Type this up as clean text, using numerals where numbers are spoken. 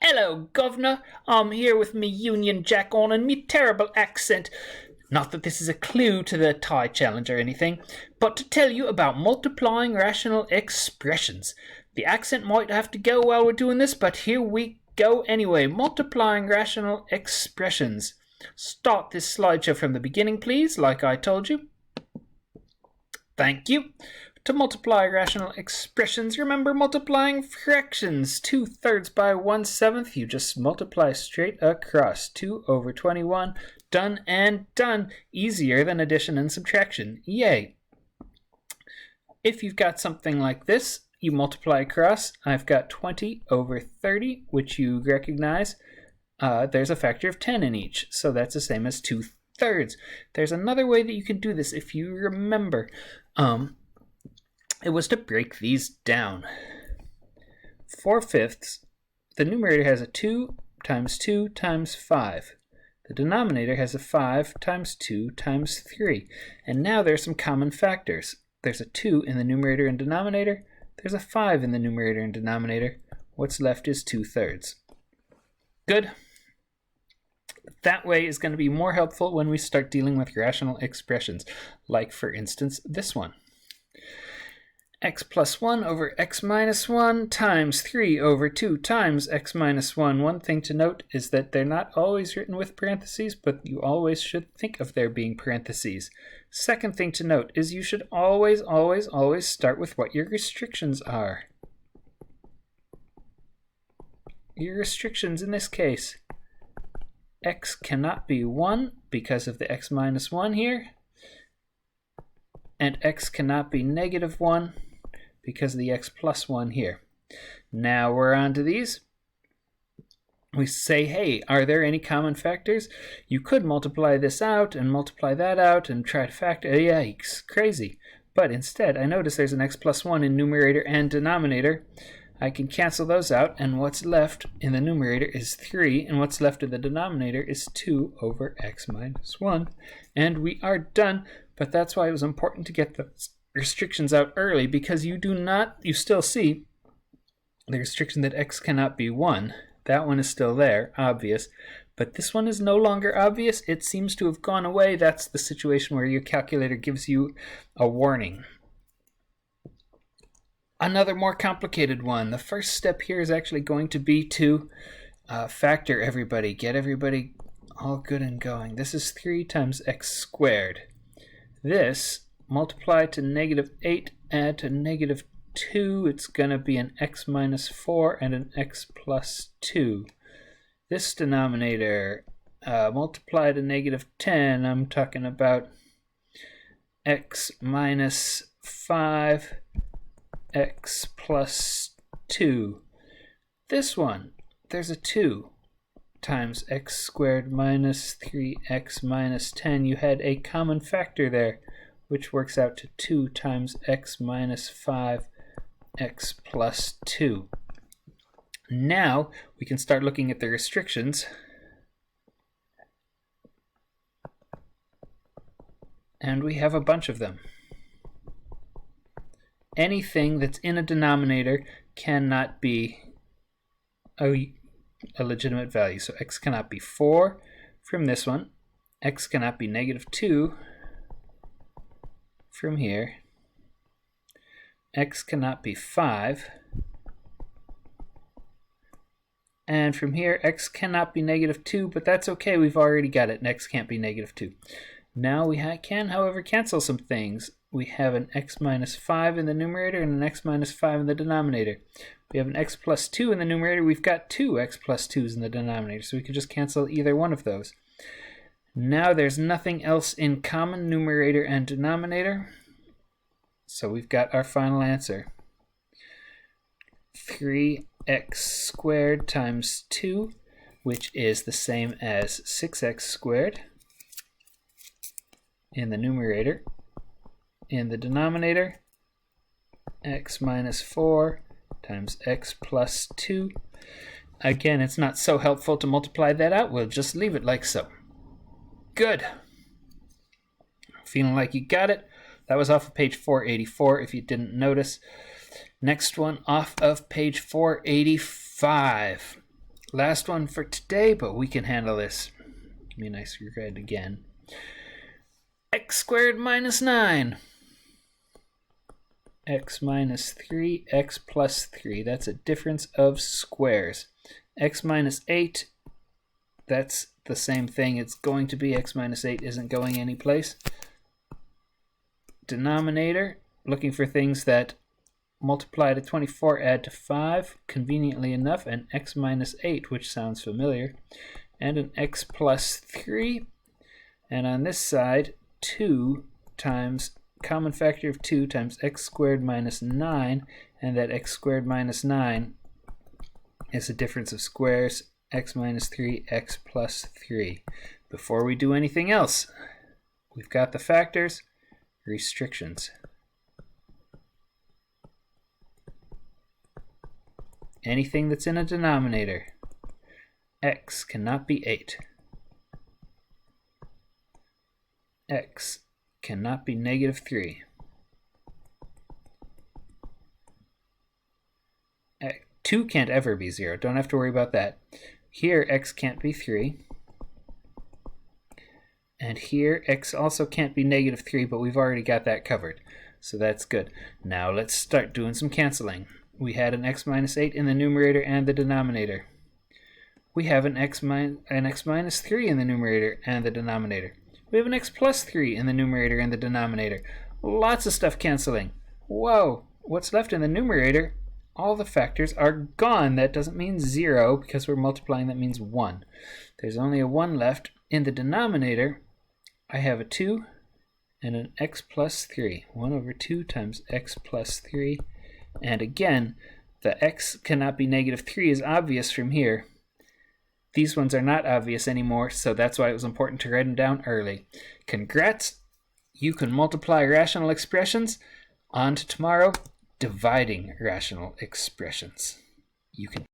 Hello, governor. I'm here with me Union Jack on and me terrible accent. Not that this is a clue to the tie challenge or anything, but to tell you about multiplying rational expressions. The accent might have to go while we're doing this, but here we go anyway. Multiplying rational expressions. Start this slideshow from the beginning, please, like I told you. Thank you. To multiply rational expressions, remember multiplying fractions. 2/3 by 1/7. You just multiply straight across. 2 over 21. Done and done. Easier than addition and subtraction. Yay. If you've got something like this, you multiply across. I've got 20 over 30, which you recognize. There's a factor of 10 in each, so that's the same as 2/3. There's another way that you can do this if you remember. It was to break these down. 4/5, the numerator has a 2 times 2 times 5. The denominator has a 5 times 2 times 3. And now there's some common factors. There's a 2 in the numerator and denominator. There's a 5 in the numerator and denominator. What's left is 2/3. Good. That way is going to be more helpful when we start dealing with rational expressions, like, for instance, this one. X plus 1 over x minus 1 times 3 over 2 times x minus 1. One thing to note is that they're not always written with parentheses, but you always should think of there being parentheses. Second thing to note is you should always start with what your restrictions are. Your restrictions in this case. X cannot be 1 because of the x minus 1 here, and x cannot be negative 1 because of the x plus 1 here. Now we're on to these. We say, hey, are there any common factors? You could multiply this out and multiply that out and try to factor. Yikes, crazy. But instead, I notice there's an x plus 1 in numerator and denominator. I can cancel those out, and what's left in the numerator is 3, and what's left in the denominator is 2 over x minus 1. And we are done, but that's why it was important to get the restrictions out early, because you still see the restriction that x cannot be 1. That one is still there, obvious, but this one is no longer obvious. It seems to have gone away. That's the situation where your calculator gives you a warning. Another more complicated one. The first step here is actually going to be to factor everybody, get everybody all good and going. This is 3 times x squared. This, multiplied to negative 8, add to negative 2, it's going to be an x minus 4 and an x plus 2. This denominator, multiplied to negative 10, I'm talking about x minus 5, x plus 2. This one, there's a 2 times x squared minus 3x minus 10. You had a common factor there, which works out to 2 times x minus 5, x plus 2. Now we can start looking at the restrictions. And we have a bunch of them. Anything that's in a denominator cannot be a legitimate value. So x cannot be 4 from this one. X cannot be negative 2 from here. X cannot be 5. And from here, x cannot be negative 2, but that's okay. We've already got it, and x can't be negative 2. Now we can, however, cancel some things. We have an x minus 5 in the numerator and an x minus 5 in the denominator. We have an x plus 2 in the numerator. We've got 2 x plus 2's in the denominator, so we can just cancel either one of those. Now there's nothing else in common numerator and denominator, so we've got our final answer. 3x squared times 2, which is the same as 6x squared in the numerator. In the denominator, x minus 4 times x plus 2. Again, it's not so helpful to multiply that out. We'll just leave it like so. Good. Feeling like you got it? That was off of page 484 if you didn't notice. Next one off of page 485. Last one for today, but we can handle this. Give me a nice red again. X squared minus 9. X minus 3, x plus 3. That's a difference of squares. X minus 8, that's the same thing. It's going to be x minus 8 isn't going anyplace. Denominator, looking for things that multiply to 24, add to 5, conveniently enough, an x minus 8, which sounds familiar, and an x plus 3. And on this side, 2 times common factor of 2 times x squared minus 9, and that x squared minus 9 is a difference of squares, x minus 3, x plus 3. Before we do anything else, we've got the factors, restrictions. Anything that's in a denominator, x cannot be 8. X cannot be negative 3. 2 can't ever be 0. Don't have to worry about that. Here, x can't be 3. And here, x also can't be negative 3, but we've already got that covered. So that's good. Now let's start doing some canceling. We had an x minus 8 in the numerator and the denominator. We have an x minus 3 in the numerator and the denominator. We have an x plus 3 in the numerator and the denominator. Lots of stuff canceling. Whoa, what's left in the numerator? All the factors are gone. That doesn't mean 0 because we're multiplying. That means 1. There's only a 1 left. In the denominator, I have a 2 and an x plus 3. 1 over 2 times x plus 3. And again, the x cannot be negative 3 is obvious from here. These ones are not obvious anymore, so that's why it was important to write them down early. Congrats! You can multiply rational expressions. On to tomorrow, dividing rational expressions. You can